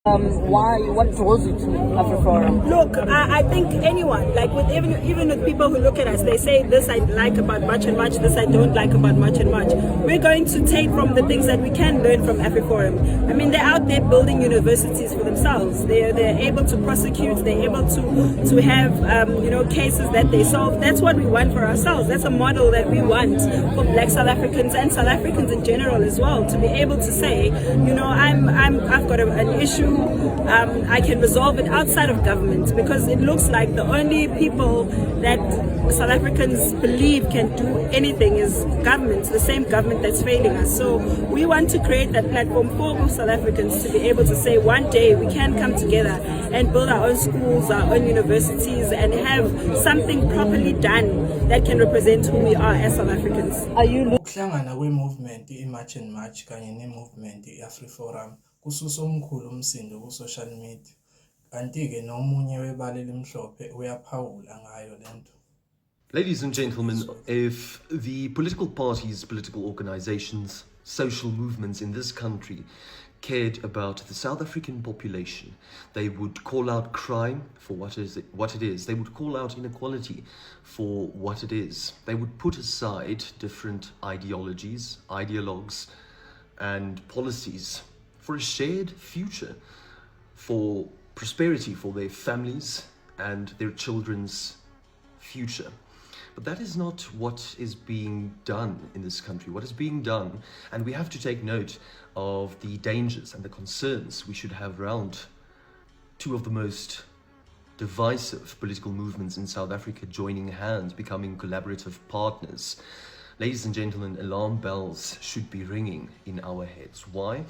What draws you to AfriForum? Look, I think anyone, like with even with people who look at us, they say this I like about much and much, this I don't like about much and much. We're going to take from the things that we can learn from AfriForum. I mean, they're out there building universities for themselves. They're able to prosecute. They're able to have cases that they solve. That's what we want for ourselves. That's a model that we want for Black South Africans and South Africans in general as well. To be able to say, I've got an issue. I can resolve it outside of government, because it looks like the only people that South Africans believe can do anything is government, the same government that's failing us. So we want to create that platform for South Africans to be able to say one day we can come together and build our own schools, our own universities, and have something properly done that can represent who we are as South Africans. Are you Ukuhlangana kwe-movement i-March and March kanye ne-movement i-AfriForum kususa omkhulu umsindo ku-social media, kanti-ke nomunye webala elimhlophe uyaphawula ngayo lento. Ladies and gentlemen, if the political parties, political organizations, social movements in this country cared about the South African population, they would call out crime for what it is. They would call out inequality for what it is. They would put aside different ideologies, ideologues, and policies for a shared future, for prosperity for their families and their children's future. But that is not what is being done in this country. What is being done, and we have to take note of the dangers and the concerns we should have around two of the most divisive political movements in South Africa joining hands, becoming collaborative partners. Ladies and gentlemen, alarm bells should be ringing in our heads. Why?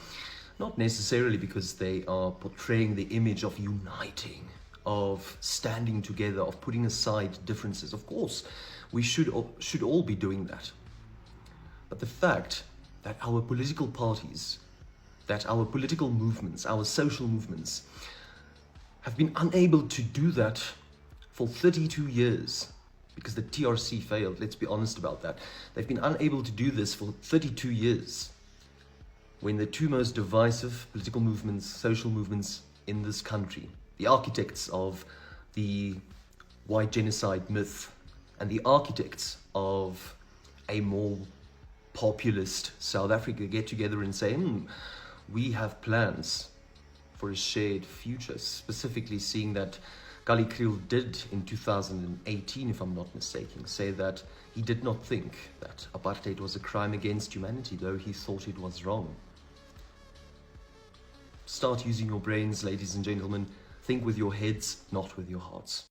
Not necessarily because they are portraying the image of uniting, of standing together, of putting aside differences. Of course, we should all be doing that. But the fact that our political parties, that our political movements, our social movements have been unable to do that for 32 years, because the TRC failed, let's be honest about that. They've been unable to do this for 32 years, when the two most divisive political movements, social movements in this country, the architects of the white genocide myth and the architects of a more populist South Africa, get together and say, we have plans for a shared future, specifically seeing that Kali Kriel did in 2018, if I'm not mistaken, say that he did not think that apartheid was a crime against humanity, though he thought it was wrong. Start using your brains, ladies and gentlemen. Think with your heads, not with your hearts.